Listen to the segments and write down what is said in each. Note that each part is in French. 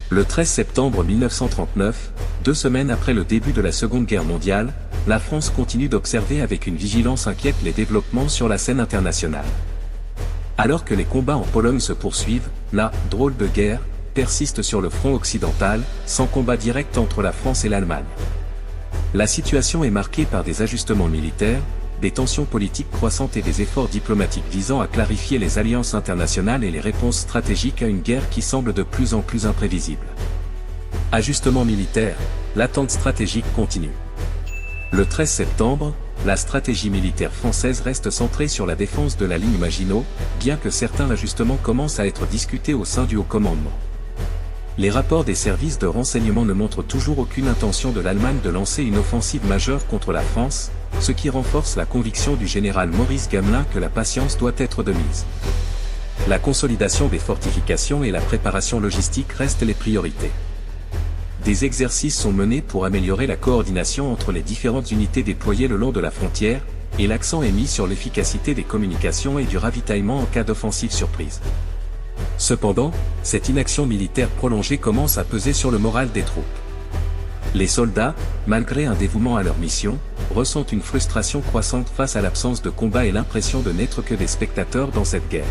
Le 13 septembre 1939, 2 semaines après le début de la Seconde Guerre mondiale, la France continue d'observer avec une vigilance inquiète les développements sur la scène internationale. Alors que les combats en Pologne se poursuivent, la « drôle de guerre » persiste sur le front occidental, sans combat direct entre la France et l'Allemagne. La situation est marquée par des ajustements militaires, des tensions politiques croissantes et des efforts diplomatiques visant à clarifier les alliances internationales et les réponses stratégiques à une guerre qui semble de plus en plus imprévisible. Ajustement militaire, l'attente stratégique continue. Le 13 septembre, la stratégie militaire française reste centrée sur la défense de la ligne Maginot, bien que certains ajustements commencent à être discutés au sein du haut commandement. Les rapports des services de renseignement ne montrent toujours aucune intention de l'Allemagne de lancer une offensive majeure contre la France, ce qui renforce la conviction du général Maurice Gamelin que la patience doit être de mise. La consolidation des fortifications et la préparation logistique restent les priorités. Des exercices sont menés pour améliorer la coordination entre les différentes unités déployées le long de la frontière, et l'accent est mis sur l'efficacité des communications et du ravitaillement en cas d'offensive surprise. Cependant, cette inaction militaire prolongée commence à peser sur le moral des troupes. Les soldats, malgré un dévouement à leur mission, ressentent une frustration croissante face à l'absence de combat et l'impression de n'être que des spectateurs dans cette guerre.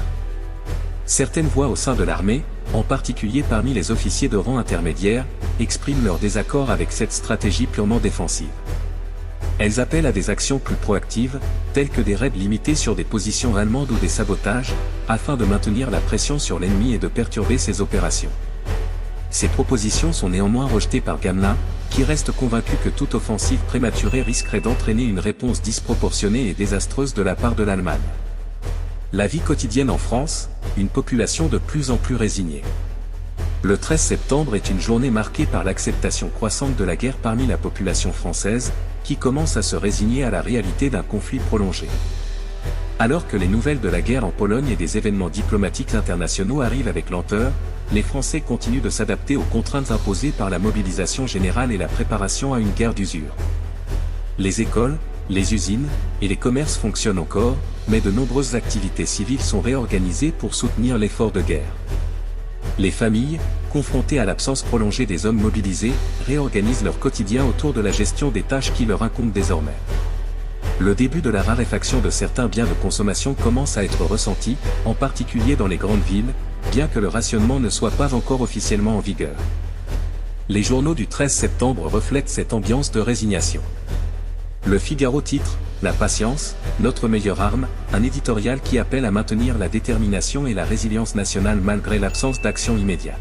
Certaines voix au sein de l'armée, en particulier parmi les officiers de rang intermédiaire, expriment leur désaccord avec cette stratégie purement défensive. Elles appellent à des actions plus proactives, telles que des raids limités sur des positions allemandes ou des sabotages, afin de maintenir la pression sur l'ennemi et de perturber ses opérations. Ces propositions sont néanmoins rejetées par Gamelin, qui reste convaincu que toute offensive prématurée risquerait d'entraîner une réponse disproportionnée et désastreuse de la part de l'Allemagne. La vie quotidienne en France, une population de plus en plus résignée. Le 13 septembre est une journée marquée par l'acceptation croissante de la guerre parmi la population française, qui commence à se résigner à la réalité d'un conflit prolongé. Alors que les nouvelles de la guerre en Pologne et des événements diplomatiques internationaux arrivent avec lenteur, les Français continuent de s'adapter aux contraintes imposées par la mobilisation générale et la préparation à une guerre d'usure. Les écoles, les usines et les commerces fonctionnent encore, mais de nombreuses activités civiles sont réorganisées pour soutenir l'effort de guerre. Les familles, confrontées à l'absence prolongée des hommes mobilisés, réorganisent leur quotidien autour de la gestion des tâches qui leur incombent désormais. Le début de la raréfaction de certains biens de consommation commence à être ressenti, en particulier dans les grandes villes, bien que le rationnement ne soit pas encore officiellement en vigueur. Les journaux du 13 septembre reflètent cette ambiance de résignation. Le Figaro titre « La patience, notre meilleure arme », un éditorial qui appelle à maintenir la détermination et la résilience nationale malgré l'absence d'action immédiate.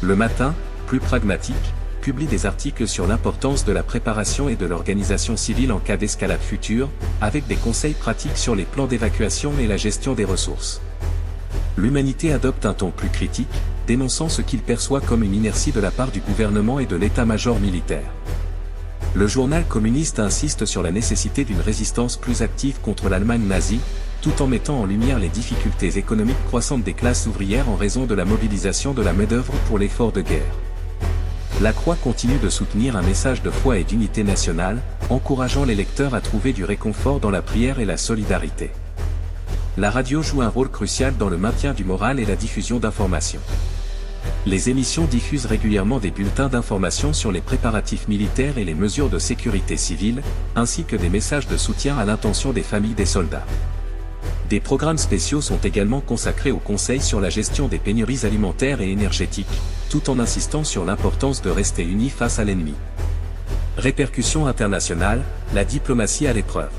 Le Matin, plus pragmatique, publie des articles sur l'importance de la préparation et de l'organisation civile en cas d'escalade future, avec des conseils pratiques sur les plans d'évacuation et la gestion des ressources. L'Humanité adopte un ton plus critique, dénonçant ce qu'il perçoit comme une inertie de la part du gouvernement et de l'état-major militaire. Le journal communiste insiste sur la nécessité d'une résistance plus active contre l'Allemagne nazie, tout en mettant en lumière les difficultés économiques croissantes des classes ouvrières en raison de la mobilisation de la main-d'œuvre pour l'effort de guerre. La Croix continue de soutenir un message de foi et d'unité nationale, encourageant les lecteurs à trouver du réconfort dans la prière et la solidarité. La radio joue un rôle crucial dans le maintien du moral et la diffusion d'informations. Les émissions diffusent régulièrement des bulletins d'information sur les préparatifs militaires et les mesures de sécurité civile, ainsi que des messages de soutien à l'intention des familles des soldats. Des programmes spéciaux sont également consacrés aux conseils sur la gestion des pénuries alimentaires et énergétiques, tout en insistant sur l'importance de rester unis face à l'ennemi. Répercussions internationales, la diplomatie à l'épreuve.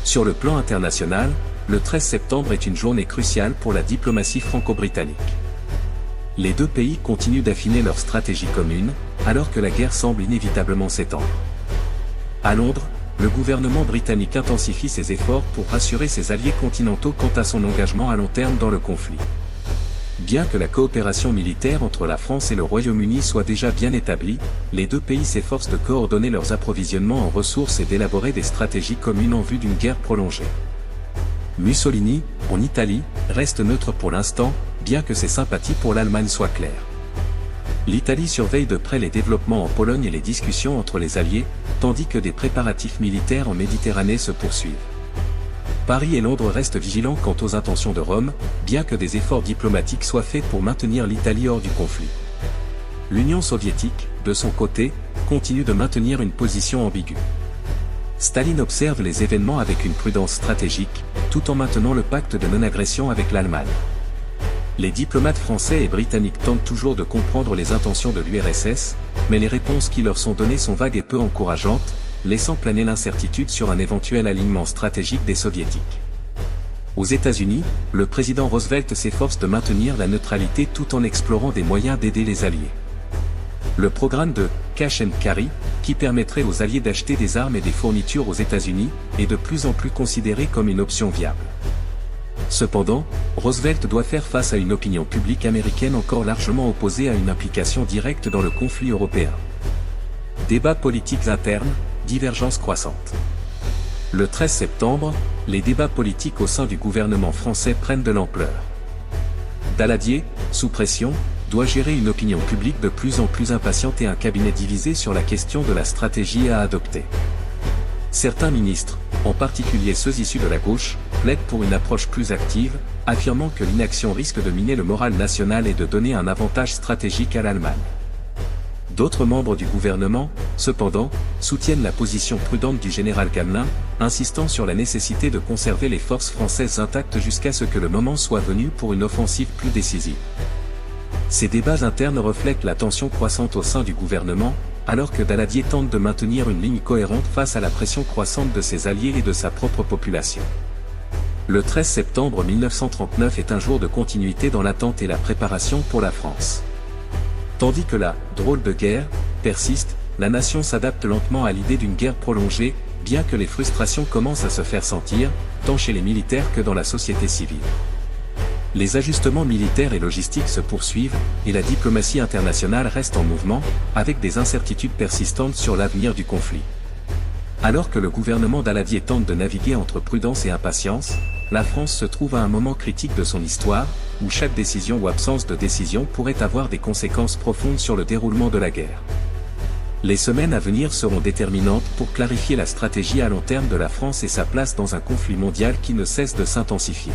Sur le plan international, le 13 septembre est une journée cruciale pour la diplomatie franco-britannique. Les deux pays continuent d'affiner leur stratégie commune, alors que la guerre semble inévitablement s'étendre. À Londres, le gouvernement britannique intensifie ses efforts pour rassurer ses alliés continentaux quant à son engagement à long terme dans le conflit. Bien que la coopération militaire entre la France et le Royaume-Uni soit déjà bien établie, les deux pays s'efforcent de coordonner leurs approvisionnements en ressources et d'élaborer des stratégies communes en vue d'une guerre prolongée. Mussolini, en Italie, reste neutre pour l'instant, bien que ses sympathies pour l'Allemagne soient claires. L'Italie surveille de près les développements en Pologne et les discussions entre les alliés, tandis que des préparatifs militaires en Méditerranée se poursuivent. Paris et Londres restent vigilants quant aux intentions de Rome, bien que des efforts diplomatiques soient faits pour maintenir l'Italie hors du conflit. L'Union soviétique, de son côté, continue de maintenir une position ambiguë. Staline observe les événements avec une prudence stratégique, tout en maintenant le pacte de non-agression avec l'Allemagne. Les diplomates français et britanniques tentent toujours de comprendre les intentions de l'URSS, mais les réponses qui leur sont données sont vagues et peu encourageantes, laissant planer l'incertitude sur un éventuel alignement stratégique des soviétiques. Aux États-Unis, le président Roosevelt s'efforce de maintenir la neutralité tout en explorant des moyens d'aider les Alliés. Le programme de « Cash and Carry », qui permettrait aux Alliés d'acheter des armes et des fournitures aux États-Unis, est de plus en plus considéré comme une option viable. Cependant, Roosevelt doit faire face à une opinion publique américaine encore largement opposée à une implication directe dans le conflit européen. Débats politiques internes, divergences croissantes. Le 13 septembre, les débats politiques au sein du gouvernement français prennent de l'ampleur. Daladier, sous pression, doit gérer une opinion publique de plus en plus impatiente et un cabinet divisé sur la question de la stratégie à adopter. Certains ministres, en particulier ceux issus de la gauche, plaident pour une approche plus active, affirmant que l'inaction risque de miner le moral national et de donner un avantage stratégique à l'Allemagne. D'autres membres du gouvernement, cependant, soutiennent la position prudente du général Gamelin, insistant sur la nécessité de conserver les forces françaises intactes jusqu'à ce que le moment soit venu pour une offensive plus décisive. Ces débats internes reflètent la tension croissante au sein du gouvernement, alors que Daladier tente de maintenir une ligne cohérente face à la pression croissante de ses alliés et de sa propre population. Le 13 septembre 1939 est un jour de continuité dans l'attente et la préparation pour la France. Tandis que la « drôle de guerre » persiste, la nation s'adapte lentement à l'idée d'une guerre prolongée, bien que les frustrations commencent à se faire sentir, tant chez les militaires que dans la société civile. Les ajustements militaires et logistiques se poursuivent, et la diplomatie internationale reste en mouvement, avec des incertitudes persistantes sur l'avenir du conflit. Alors que le gouvernement Daladier tente de naviguer entre prudence et impatience, la France se trouve à un moment critique de son histoire, où chaque décision ou absence de décision pourrait avoir des conséquences profondes sur le déroulement de la guerre. Les semaines à venir seront déterminantes pour clarifier la stratégie à long terme de la France et sa place dans un conflit mondial qui ne cesse de s'intensifier.